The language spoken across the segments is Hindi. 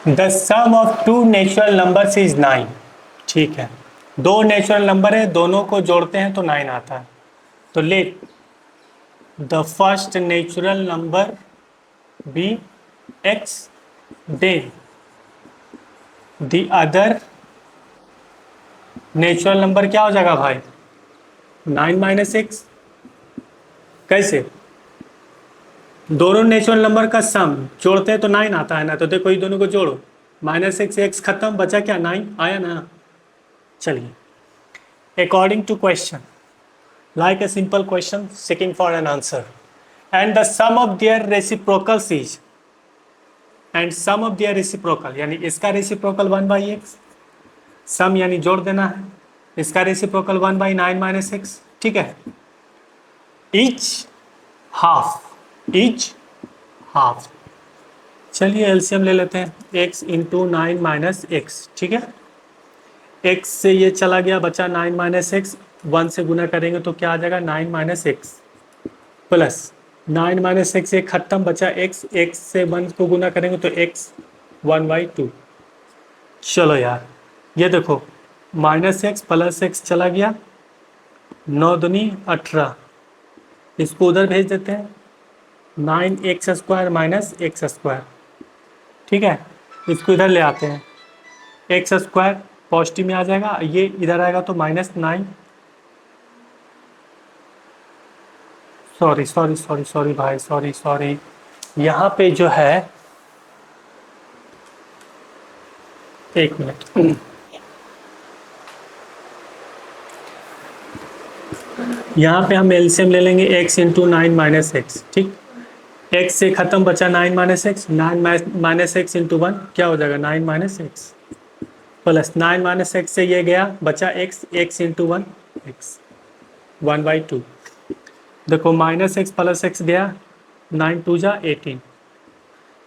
The sum of two natural numbers is 9। ठीक है, दो नेचुरल नंबर है, दोनों को जोड़ते हैं तो 9 आता है। तो let the first natural number be x, then the other natural number क्या हो जाएगा भाई, 9 माइनस एक्स। कैसे? दोनों नेचुरल नंबर का सम जोड़ते हैं तो 9 आता है ना, तो देखो ये दोनों को जोड़ो, माइनस एक्स एक्स खत्म, बचा क्या, 9 आया ना। चलिए, according to question, like a simple question seeking for an answer, and the sum of their reciprocals is, and sum of their reciprocal यानी इसका रेसिप्रोकल 1 बाई एक्स, सम यानी जोड़ देना है, इसका रेसिप्रोकल 1 बाई 9 माइनस एक्स। ठीक है, इच हाफ। चलिए एलसीएम ले लेते हैं, x इंटू 9 माइनस एक्स। ठीक है, x से ये चला गया, बचा 9 माइनस एक्स, 1 से गुना करेंगे तो क्या आ जाएगा, 9 minus x plus 9 minus x, एक खत्म, बचा x, x से 1 को गुना करेंगे तो x 1/2। चलो यार, ये देखो माइनस एक्स प्लस एक्स चला गया, 9 दूनी 18, इसको उधर भेज देते हैं, 9x² माइनस x²। ठीक है, इसको इधर ले आते हैं, x² पॉजिटिव में आ जाएगा, ये इधर आएगा तो -9, सॉरी भाई, सॉरी, यहाँ पे जो है, एक मिनट, यहाँ पे हम एलसीएम ले लेंगे, x इंटू 9 माइनस एक्स। ठीक, x से खत्म, बचा 9 minus x, 9 minus x into 1 क्या हो जाएगा, 9 minus x plus 9 minus x से ये गया, बचा x इंटू 1 एक्स 1/2। देखो माइनस एक्स प्लस एक्स गया, 9 2 जा 18,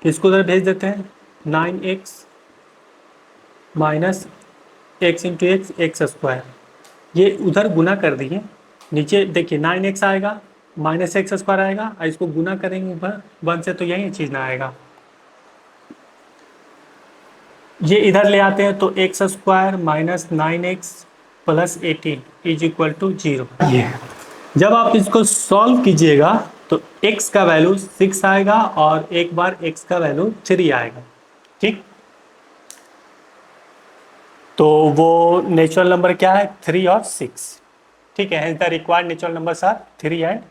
इसको उधर भेज देते हैं, 9x minus x into x² ये उधर गुना कर दिए, नीचे देखिए 9x आएगा, माइनस x² आएगा, और इसको गुना करेंगे 1 से तो यही चीज़ ना आएगा, ये इधर ले आते हैं तो x² minus 9x plus 18 is equal to 0। ये जब आप इसको सॉल्व कीजिएगा तो x का वैल्यू 6 आएगा और एक बार x का वैल्यू 3 आएगा। ठीक, तो वो नेचुरल नंबर क्या है, 3 और 6। ठीक है, the required natural numbers are 3 and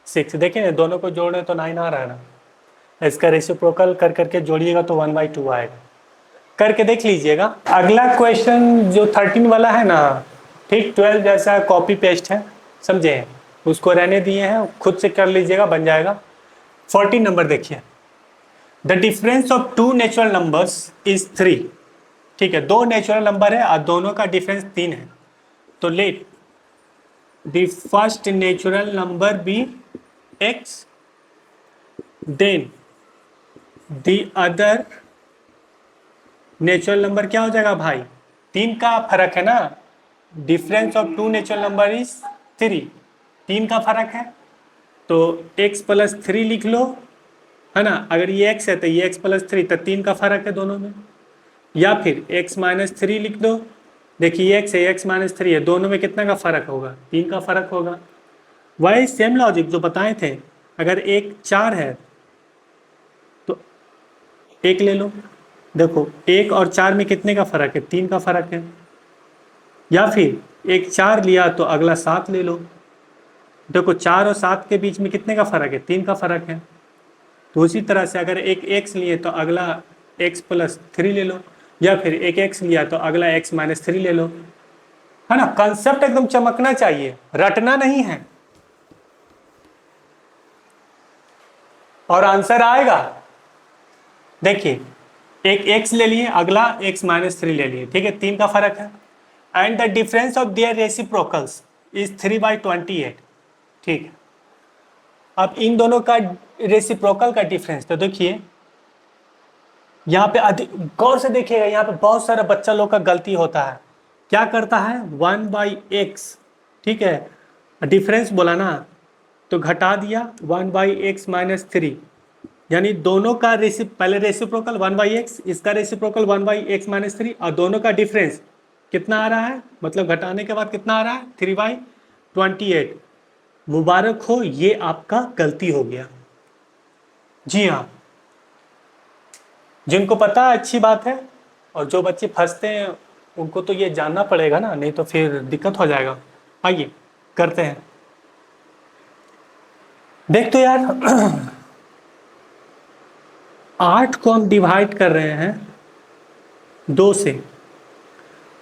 6। देखिए दोनों को जोड़े तो 9 आ रहा है ना, इसका रेसिप्रोकल कर करके जोड़िएगा तो 1/2 आएगा, करके देख लीजिएगा। अगला क्वेश्चन जो 13 वाला है ना, ठीक 12 जैसा कॉपी पेस्ट है, समझे, उसको रहने दिए हैं, खुद से कर लीजिएगा, बन जाएगा। 14 नंबर देखिए, the difference of two natural numbers is 3। ठीक है, दो नेचुरल नंबर है और दोनों का डिफरेंस 3 है, तो let the first natural number be x, then the other natural number क्या हो जाएगा भाई, 3 का फर्क है ना, difference of two natural number is 3, 3 का फर्क है, तो x प्लस 3 लिख लो, है ना, अगर ये x है तो ये x प्लस 3, तो 3 का फर्क है दोनों में, या फिर x माइनस 3 लिख दो, देखिए ये x है, x माइनस 3 है, दोनों में कितना का फर्क होगा, 3 का फर्क होगा। वही सेम लॉजिक जो बताए थे, अगर एक 4 है तो 1 ले लो, देखो 1 और 4 में कितने का फर्क है, 3 का फर्क है, या फिर एक 4 लिया तो अगला 7 ले लो, देखो 4 और 7 के बीच में कितने का फर्क है, 3 का फर्क है। तो उसी तरह से अगर एक x लिए तो अगला x प्लस 3 ले लो, या फिर एक x लिया तो अगला x माइनस 3 ले लो, है ना। कंसेप्ट एकदम चमकना चाहिए, रटना नहीं है, और आंसर आएगा। देखिए एक x ले लिए, अगला x माइनस 3 ले लिए, ठीक है, 3 का फर्क है, and the difference of their reciprocals is 3/28। ठीक है, अब इन दोनों का रेसिप्रोकल का डिफरेंस, तो देखिए यहाँ पे गौर से देखिएगा, यहाँ पे बहुत सारा बच्चा लोग का गलती होता है, क्या करता है 1/x, ठीक है, डिफरेंस बोला ना तो घटा दिया 1/x माइनस 3, यानी दोनों का पहले रेसिप्रोकल 1/x, इसका रेसिप्रोकल 1/x-3, और दोनों का डिफरेंस कितना आ रहा है, मतलब घटाने के बाद कितना आ रहा है, 3/28। मुबारक हो, ये आपका गलती हो गया। जी हाँ, जिनको पता है अच्छी बात है, और जो बच्चे फंसते हैं उनको तो ये जानना पड़ेगा ना, नहीं तो फिर दिक्कत हो जाएगा। आइए करते हैं। देख तो यार 8 को हम डिवाइड कर रहे हैं 2 से,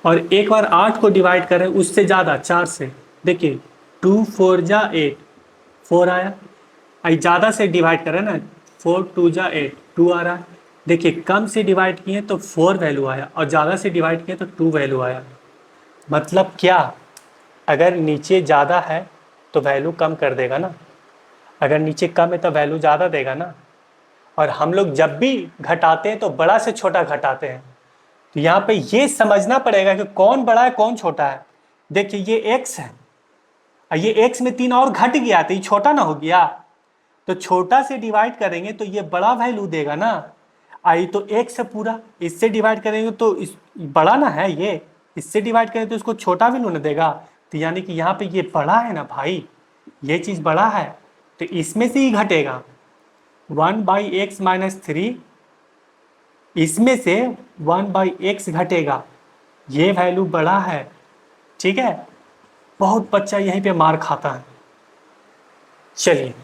और एक बार 8 को डिवाइड कर रहे हैं उससे ज़्यादा 4 से। देखिए 2 4 जा 8, 4 आया। आई ज़्यादा से डिवाइड कर रहे हैं ना, 4 2 जा 8, 2 आ रहा है। देखिए कम से डिवाइड किए तो 4 वैल्यू आया, और ज़्यादा से डिवाइड किए तो 2 वैल्यू आया। मतलब क्या, अगर नीचे ज़्यादा है तो वैल्यू कम कर देगा ना, अगर नीचे कम है तो वैल्यू ज़्यादा देगा ना। और हम लोग जब भी घटाते हैं तो बड़ा से छोटा घटाते हैं, तो यहाँ पे ये समझना पड़ेगा कि कौन बड़ा है कौन छोटा है। देखिए ये x है, और ये x में 3 और घट गया तो ये छोटा ना हो गया, तो छोटा से डिवाइड करेंगे तो ये बड़ा वैल्यू देगा ना। आई तो x है पूरा, इससे डिवाइड करेंगे तो इस बड़ा ना है ये, इससे डिवाइड करेंगे तो इसको छोटा वैल्यू ना देगा। तो यानी कि यहाँ पे ये बड़ा है ना भाई, ये चीज़ बड़ा है, तो इसमें से ही घटेगा 1/x-3, इसमें से 1/x घटेगा, ये वैल्यू बड़ा है। ठीक है, बहुत बच्चा यहीं पे मार खाता है। चलिए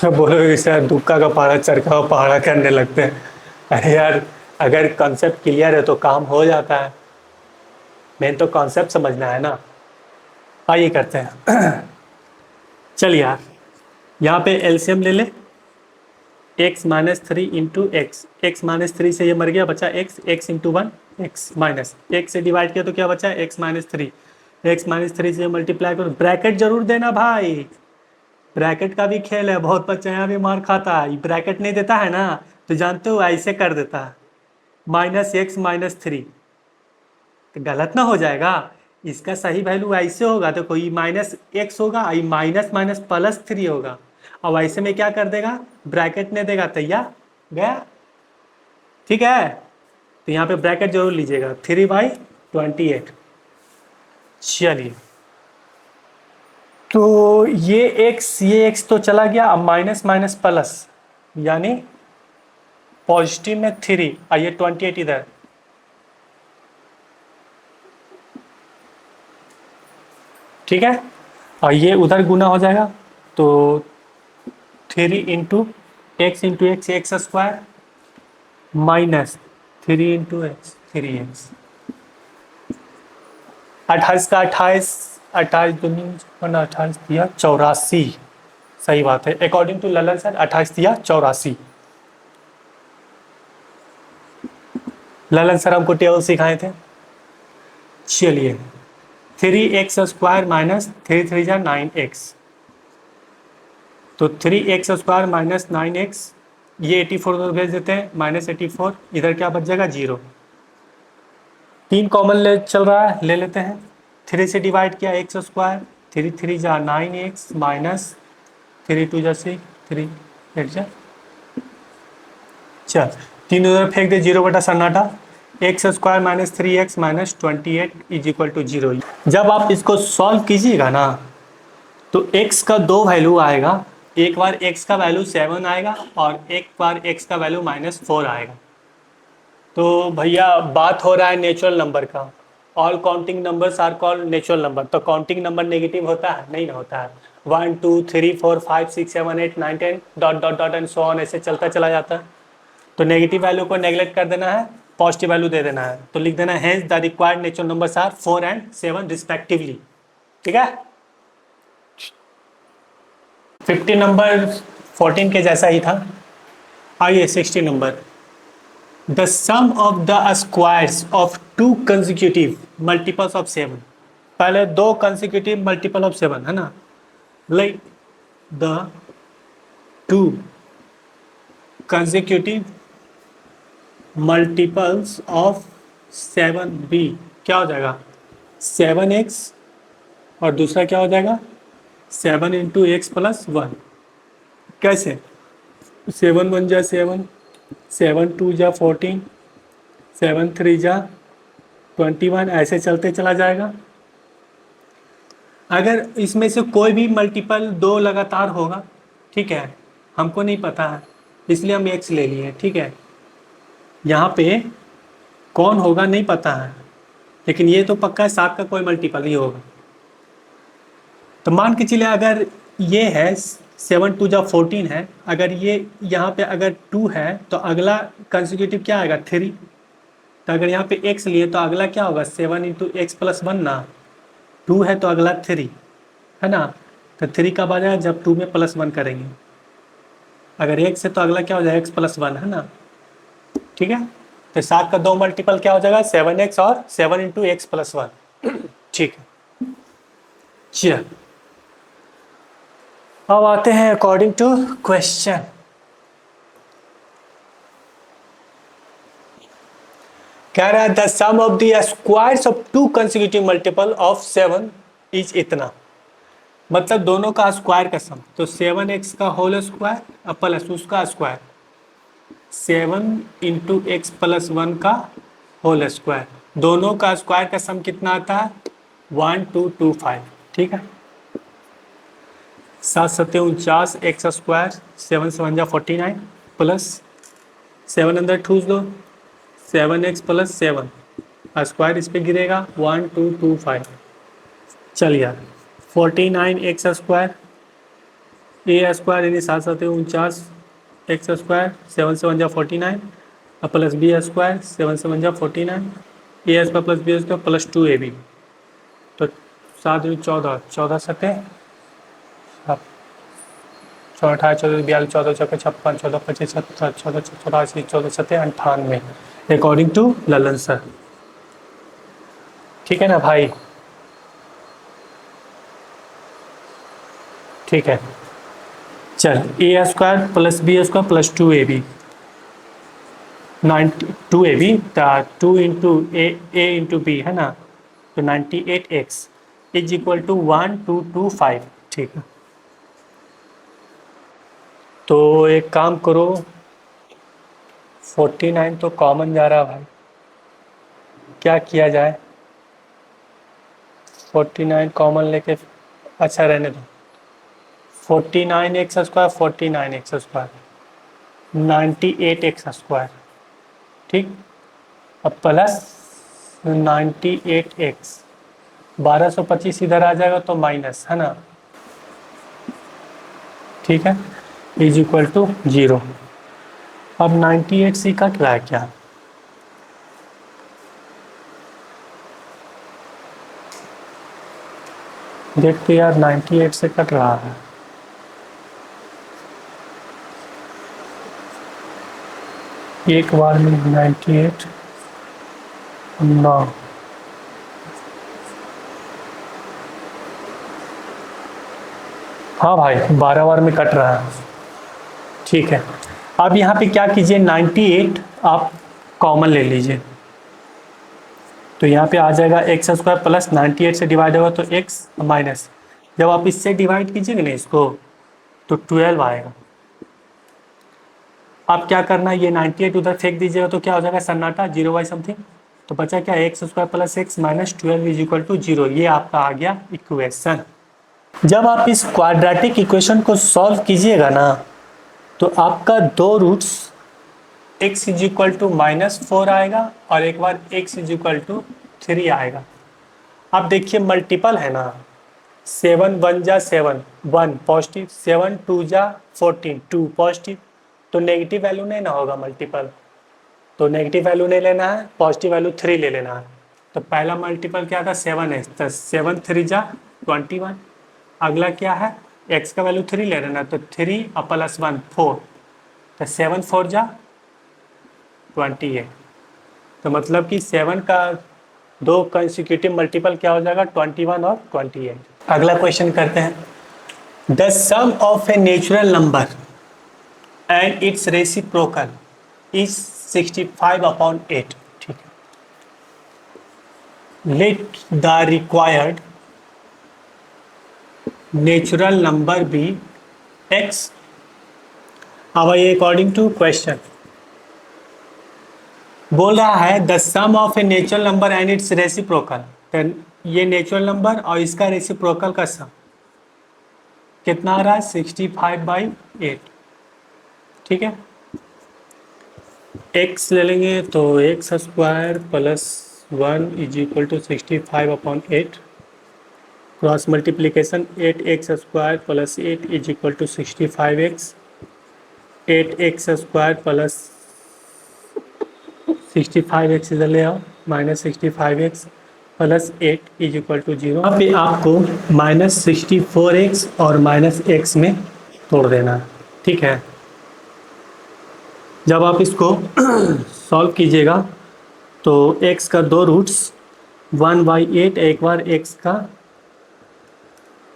बोलोगे सर दुक्का का पहाड़ा चरखा का पहाड़ा करने लगते हैं। अरे यार, अगर कॉन्सेप्ट क्लियर है तो काम हो जाता है, मेन तो कॉन्सेप्ट समझना है ना। आइए करते हैं। चलिए यार, यहाँ पे एलसीएम ले ले, x-3 इंटू एक्स, x-3 से ये मर गया, बचा x into 1, x minus x से डिवाइड किया तो क्या बचा, x-3, x-3 से मल्टीप्लाई करो, ब्रैकेट जरूर देना भाई, ब्रैकेट का भी खेल है, बहुत बच्चा यहाँ भी मार खाता है, ब्रैकेट नहीं देता है ना, तो जानते हो ऐसे कर देता है, -x-3, तो गलत ना हो जाएगा। इसका सही वैल्यू ऐसे होगा, तो कोई -x होगा, आई माइनस माइनस +3 होगा, और ऐसे में क्या कर देगा, ब्रैकेट नहीं देगा, तैयार गया। ठीक है, तो यहाँ पे ब्रैकेट जरूर लीजिएगा, 3/28। चलिए, तो ये x तो चला गया, अब माइनस माइनस प्लस, यानी पॉजिटिव में 3, आइए 28 इधर, ठीक है, और ये उधर गुना हो जाएगा, तो 3 into x square -3 into x, 3x, 28 का 28, 28 दिया 84, सही बात है, अकॉर्डिंग टू ललन सर 28 दिया 84। ललन सर हमको टेबल सिखाए थे। चलिए 3x² माइनस 3 3 9x, तो 3x² माइनस 9x, ये 84 को भेज देते हैं, -84, इधर क्या बच जाएगा 0, 3 कॉमन ले चल रहा है, ले लेते हैं, 3 से डिवाइड किया x², 3 3 जा 9x माइनस 3 2 जा 6, 3 8 जा, चल 3 उधर फेंक दे, 0/सन्नाटा, x² minus 3x minus 28 is equal to 0। जब आप इसको सॉल्व कीजिएगा ना, तो x का 2 वैल्यू आएगा, एक बार x का वैल्यू 7 आएगा, और एक बार x का वैल्यू -4 आएगा। तो भैया बात हो रहा है नेचुरल नंबर का, all counting numbers are called natural number, तो काउंटिंग नंबर नेगेटिव होता है, नहीं ना होता है, 1 2 3 4 5 6 7 8 9 10 dot dot dot and so on, ऐसे चलता चला जाता है। तो नेगेटिव वैल्यू को नेगलेक्ट कर देना है, पॉजिटिव वैल्यू दे देना है, तो लिख देना है hence the required natural numbers are 4 and 7 respectively. ठीक है, 50 नंबर 14 के जैसा ही था। आइए 60 number, the sum of the squares of 2 consecutive multiples of 7, पहले 2 कंसेक्यूटिव मल्टीपल ऑफ 7 है ना, like the 2 consecutive multiples of 7 भी क्या हो जाएगा, 7x और दूसरा क्या हो जाएगा 7 इंटू एक्स प्लस वन। कैसे 7 1 जा 7, 7 2 जा 14, 7 3 जा 21, ऐसे चलते चला जाएगा। अगर इसमें से कोई भी मल्टीपल दो लगातार होगा, ठीक है, हमको नहीं पता है इसलिए हम एक्स ले लिए, ठीक है। यहाँ पे कौन होगा नहीं पता है, लेकिन ये तो पक्का है 7 का कोई मल्टीपल ही होगा। तो मान के चलिए अगर ये है 7 2 जा 14 है, अगर ये यहाँ पे अगर 2 है तो अगला कंसेक्यूटिव क्या आएगा 3। तो अगर यहाँ पे x लिए तो अगला क्या होगा 7 इंटू एक्स प्लस वन ना, 2 है तो अगला 3 है ना। तो 3 कब आ जाएगा जब 2 में प्लस वन करेंगे। अगर x है तो अगला क्या हो जाएगा x प्लस वन है ना, ठीक है। तो 7 का 2 मल्टीपल क्या हो जाएगा 7x और 7 इंटू एक्स प्लस वन, ठीक है। चलिए अब आते हैं अकॉर्डिंग टू क्वेश्चन। कह रहा है the sum of the squares of two consecutive multiple of 7 is इतना। मतलब दोनों का स्क्वायर का सम, तो 7x का होल स्क्वायर प्लस उसका square 7 into x plus one का होल स्क्वायर, दोनों का स्क्वायर का सम कितना आता है 1225, ठीक है। 7 7 49 एक्स स्क्वायर 7 7 जा 49 प्लस 7 अंदर ठूस दो 7x प्लस 7 स्क्वायर इस पे गिरेगा 1225। चलिए 49 एक्स स्क्वायर ए स्क्वायर यानी 7 7 49 एक्स स्क्वायर 7 7 जा 49 प्लस बी स्क्वायर 7 7 जा 49 a square plus b square plus 2ab। तो 7 14 14 सतह 14 14 42 14 चौके 56 14 25 70 14 84 14 सतह 98 अकॉर्डिंग टू ललन सर, ठीक है ना भाई, ठीक है। चल a square plus b square plus 2ab 2ab 2 into a into b है ना, तो 98x इज इक्वल टू 1225, ठीक है। तो एक काम करो 49 तो कॉमन जा रहा भाई, क्या किया जाए 49 कॉमन लेके, अच्छा रहने दो 49 x square 49 x square 98 x square, ठीक। अब प्लस 98 एक्स 1225 इधर आ जाएगा तो माइनस है ना, ठीक है, इज इक्वल टू 0। अब 98 से कट रहा है क्या, देखते यार 98 से कट रहा है, एक बार में 98 9, हाँ भाई 12 बार में कट रहा है, ठीक है। अब यहाँ पे क्या कीजिए 98 आप कॉमन ले लीजिए, तो यहाँ पे आ जाएगा एक्स स्क्वायर प्लस 98 से डिवाइड होगा तो एक्स माइनस, जब आप इससे डिवाइड कीजिएगा ना इसको तो 12 आएगा। अब क्या करना है ये 98 उधर फेंक दीजिएगा तो क्या हो जाएगा सन्नाटा 0 बाई समथिंग, तो बचा क्या X square plus X minus 12 is equal to 0। ये आपका आ गया इक्वेशन। जब आप इस क्वाड्रेटिक इक्वेशन को सॉल्व कीजिएगा ना तो आपका दो roots x is equal to -4 आएगा और एक बार x इज इक्वल टू 3 आएगा। अब देखिए मल्टीपल है ना, 7 1 जा 7 1 पॉजिटिव, 7 2 जा 14 2 पॉजिटिव, तो नेगेटिव वैल्यू नहीं ना होगा मल्टीपल, तो नेगेटिव वैल्यू नहीं लेना है, पॉजिटिव वैल्यू 3 ले लेना है। तो पहला मल्टीपल क्या था 7 है, तो 7 3 जा 21। अगला क्या है x का वैल्यू 3 ले लेना, तो 3 प्लस 1 4, तो 7 4 जा 28। तो मतलब कि 7 का दो कंसेक्यूटिव मल्टीपल क्या हो जाएगा 21 और 28। अगला क्वेश्चन करते हैं the sum of a natural number and its reciprocal is 65/8, ठीक है। Let the required natural number be X. अब ये अकॉर्डिंग टू क्वेश्चन बोल रहा है the sum of a natural number and its reciprocal. तो ये नेचुरल नंबर और इसका रेसिप्रोकल का सम कितना आ रहा है 65/8। ठीक है, x ले लेंगे तो x square plus 1 = 65/8। Cross multiplication 8x square plus 8 = 65x। 8x square plus 65x इधर ले आओ, -65x प्लस 8 = 0। यहाँ पे आपको -64x और -x में तोड़ देना है। ठीक है, जब आप इसको सॉल्व कीजिएगा तो x का दो रूट्स 1/8, एक बार x का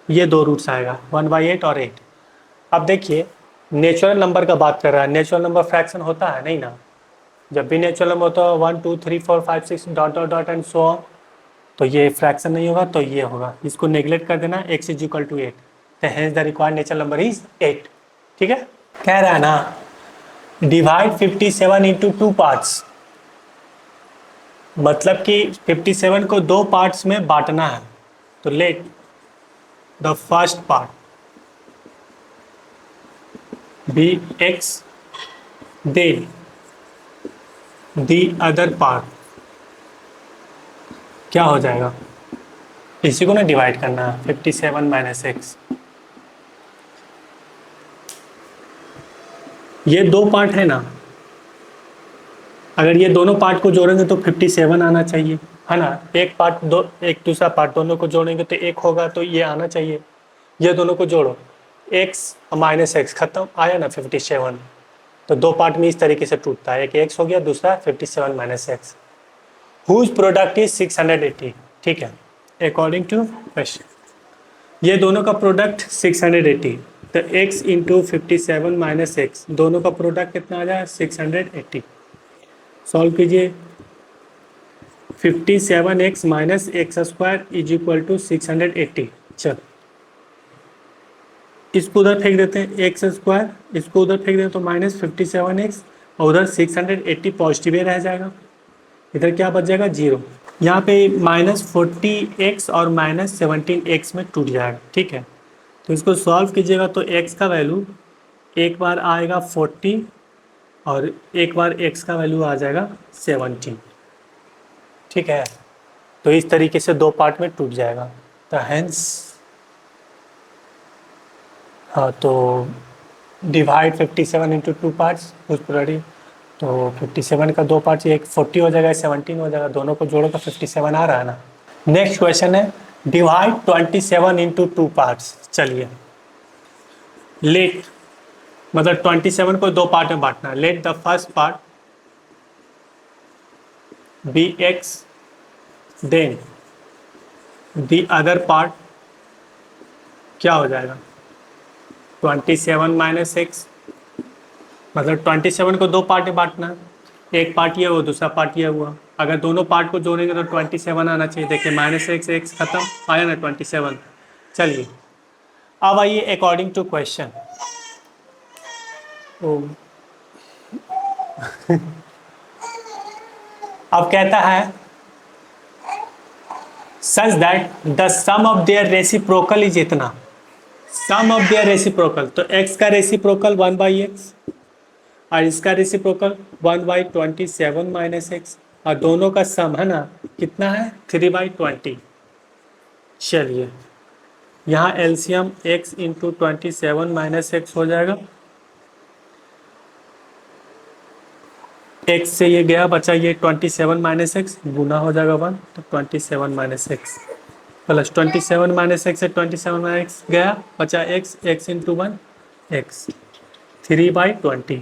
ये दो रूट्स आएगा 1/8 और 8। अब देखिए नेचुरल नंबर का बात कर रहा है, नेचुरल नंबर फ्रैक्शन होता है नहीं ना। जब भी नेचुरल नंबर होता है 1 2 3 4 5 6 dot dot dot and so on, तो ये फ्रैक्शन नहीं होगा तो ये होगा। इसको नेग्लेक्ट कर देना, x = 8, तो hence the required natural number is 8। ठीक है, कह रहा है ना डिवाइड 57 इंटू 2 पार्ट्स, मतलब कि 57 को दो पार्ट्स में बांटना है। तो let the first part be x, then the other part क्या हो जाएगा, इसी को ना डिवाइड करना है 57 - x। ये दो पार्ट है ना, अगर ये दोनों पार्ट को जोड़ेंगे तो 57 आना चाहिए, है ना। एक पार्ट दो, एक दूसरा पार्ट दोनों को जोड़ेंगे तो एक होगा, तो ये आना चाहिए। ये दोनों को जोड़ो, x -x खत्म, आया ना 57। तो दो पार्ट में इस तरीके से टूटता है, एक x हो गया, दूसरा 57 - x हुज प्रोडक्ट इज 680। ठीक है, अकॉर्डिंग टू क्वेश्चन ये दोनों का प्रोडक्ट 680, तो x × 57 - x दोनों का प्रोडक्ट कितना आ जाए 680। सॉल्व कीजिए, 57x - x² = 680। चल इसको उधर फेंक देते हैं, x², इसको उधर फेंक देते तो -57x और उधर 680 पॉजिटिव ही रह जाएगा। इधर क्या बच जाएगा 0। यहाँ पे -40x और -17x में टूट जाएगा। ठीक है, तो इसको सॉल्व कीजिएगा तो x का वैल्यू एक बार आएगा 40 और एक बार x का वैल्यू आ जाएगा 70। ठीक है, तो इस तरीके से दो पार्ट में टूट जाएगा। तो हेंस हाँ, तो डिवाइड 57 इंटू 2 पार्ट्स उस पर, तो 57 का दो पार्ट्स, एक 40 हो जाएगा, 17 हो जाएगा, दोनों को जोड़ो तो 57 आ रहा है ना। नेक्स्ट क्वेश्चन है डिवाइड 27 इंटू 2 पार्ट्स। चलिए लेट, मतलब 27 को दो पार्ट में बांटना है। Let the first part be x, then the other part क्या हो जाएगा 27 - x, मतलब 27 को दो पार्ट में बांटना है, एक पार्ट ये हुआ, दूसरा पार्ट ये हुआ। अगर दोनों पार्ट को जोड़ेंगे तो 27 आना चाहिए। देखिए -x, x खत्म, आया ना 27। चलिए अब आइए अकॉर्डिंग टू क्वेश्चन। अब कहता है such that the sum of their reciprocal is इतना। सम ऑफ देयर रेसिप्रोकल, तो x का रेसिप्रोकल 1/x और इसका रेसिप्रोकल 1/27 - x, और दोनों का सम है ना कितना है 3/20। चलिए यहाँ एलसीएम x × 27 - x हो जाएगा। x से ये गया, बचा ये 27 - x, गुना हो जाएगा 1, तो 27 - x प्लस 27 - x से 27 - x गया, बचा x, x × 1 x 3/20।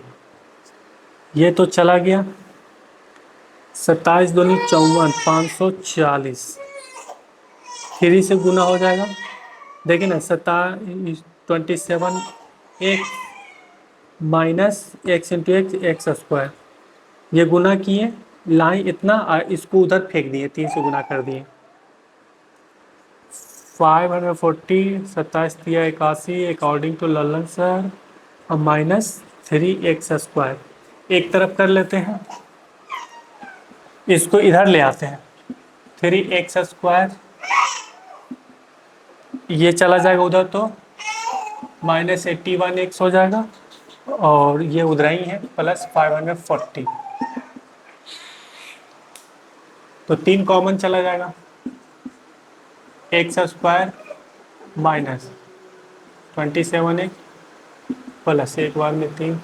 ये तो चला गया, 27 दूनी 54, 540, 3 से गुना हो जाएगा। देखिए ना 27 एक माइनस x × x², ये गुना किए, लाइन इतना और इसको उधर फेंक दिए, 3 से गुना कर दिए, 540, 27 अकॉर्डिंग टू ललन सर, अब -3x²। एक तरफ कर लेते हैं, इसको इधर ले आते हैं। 3x², ये चला जाएगा उधर तो -81x हो जाएगा, और ये उधर ही है +540, तो 3 कॉमन चला जाएगा। x² -27x प्लस एक बार में 3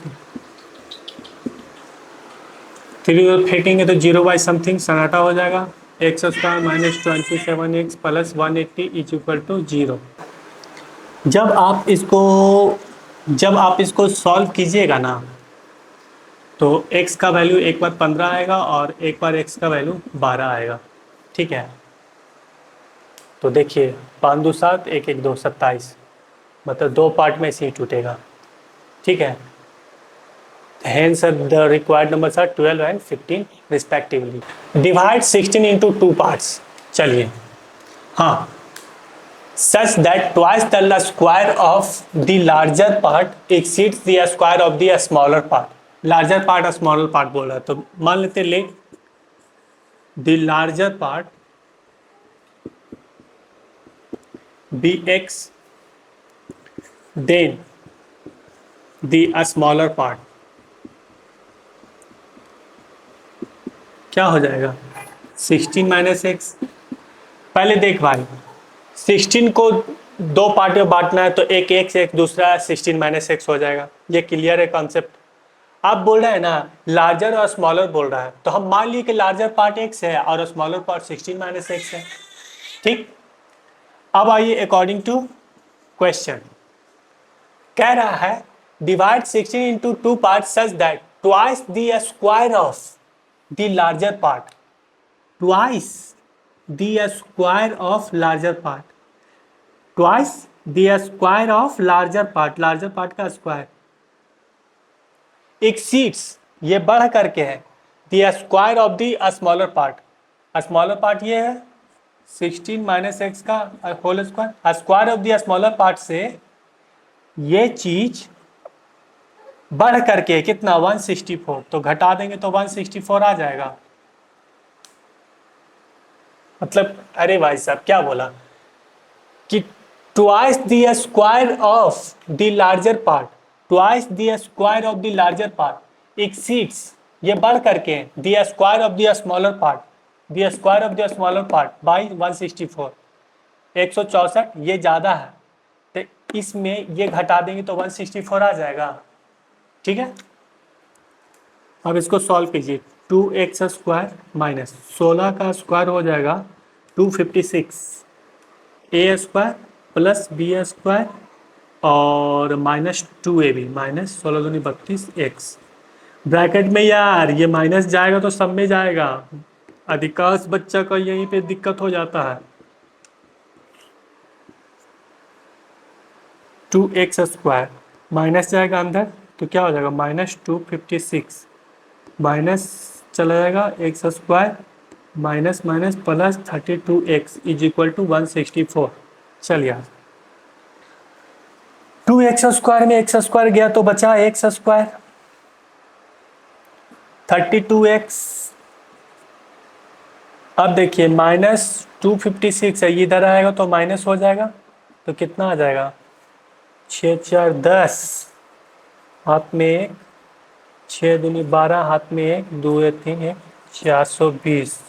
उधर फेंकेंगे तो 0 बाई समथिंग सन्नाटा हो जाएगा। x² -27x plus 180 is equal to 0। जब आप इसको सॉल्व कीजिएगा ना, तो x का वैल्यू एक बार 15 आएगा और एक बार x का वैल्यू 12 आएगा। ठीक है, तो देखिए 5 2 7, 1 1 2 27, मतलब 2 पार्ट में से ही टूटेगा। ठीक है, hence the required numbers are 12 and 15 respectively. Divide 16 into 2 parts. चलिए, हाँ, such that twice the square of the larger part exceeds the square of the smaller part. Larger part और smaller part बोल रहा है, तो मान लेते हैं let the larger part be x, then the smaller part क्या हो जाएगा 16 माइनस एक्स। पहले देख भाई, 16 को 2 पार्ट में बांटना है, तो एक एक्स एक दूसरा 16 माइनस एक्स हो जाएगा। ये क्लियर है कॉन्सेप्ट। आप बोल रहे हैं ना लार्जर और स्मॉलर बोल रहा है, तो हम मान लिए कि लार्जर पार्ट एक्स है और स्मॉलर पार्ट 16 माइनस एक्स है। ठीक, अब आइए अकॉर्डिंग टू क्वेश्चन, कह रहा है divide 16 into 2 part such that twice the square of the larger part, twice the square of larger part, twice the square of larger part, larger part का square exceeds, ये बढ़ करके है the square of the smaller part, smaller part ये है 16 माइनस एक्स का whole square, square of the smaller part से ये चीज बढ़ करके कितना 164, तो घटा देंगे तो 164 आ जाएगा। मतलब अरे भाई साहब क्या बोला कि twice the square of the larger part, twice the square of the larger part exceeds, ये बढ़ करके the square of the smaller part, the square of the smaller part by 164, 164 ये ज़्यादा है, तो इसमें ये घटा देंगे तो 164 आ जाएगा। ठीक है, अब इसको सॉल्व कीजिए। 2x² माइनस 16 का स्क्वायर हो जाएगा 256, a² प्लस b² और -2ab, माइनस 16 दूनी 32 x ब्रैकेट में। यार ये माइनस जाएगा तो सब में जाएगा, अधिकांश बच्चा का यहीं पे दिक्कत हो जाता है। 2x² माइनस जाएगा अंदर, तो क्या हो जाएगा -256 माइनस चला जाएगा x² minus minus plus 32x is equal to 164। चलिए 2x² में x² गया तो बचा x², 32x। अब देखिए -256 है, इधर आएगा तो माइनस हो जाएगा, तो कितना आ जाएगा 6 4 10, हाथ में 1, 6 दूनी 12, हाथ में 1 2 3 1 420।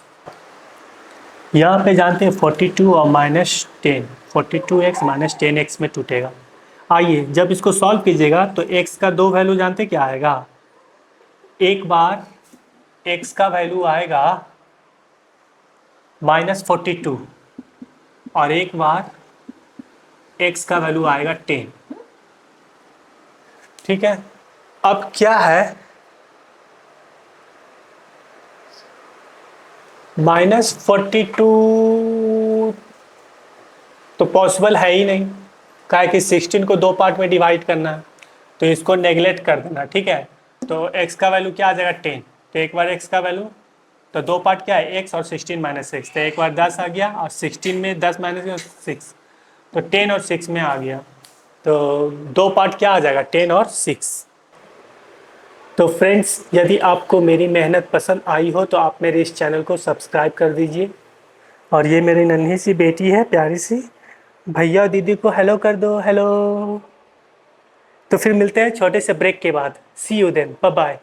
यहाँ पे जानते हैं 42 और -10, 42x -10x में टूटेगा। आइए जब इसको सॉल्व कीजिएगा तो x का 2 वैल्यू जानते क्या आएगा, एक बार x का वैल्यू आएगा -42 और एक बार x का वैल्यू आएगा 10। ठीक है, अब क्या है -42 तो पॉसिबल है ही नहीं, क्या कि 16 को 2 पार्ट में डिवाइड करना है, तो इसको नेगलेक्ट कर देना। ठीक है, तो x का वैल्यू क्या आ जाएगा 10, तो एक बार x का वैल्यू, तो 2 पार्ट क्या है x और 16 माइनस एक्स, तो एक बार 10 आ गया और 16 में 10 माइनस 6 तो 10 और 6 में आ गया। तो दो पार्ट क्या आ जाएगा, 10 और 6। तो फ्रेंड्स, यदि आपको मेरी मेहनत पसंद आई हो तो आप मेरे इस चैनल को सब्सक्राइब कर दीजिए। और ये मेरी नन्ही सी बेटी है, प्यारी सी। भैया दीदी को हेलो कर दो, हेलो। तो फिर मिलते हैं छोटे से ब्रेक के बाद। सी यू देन, बाय बाय।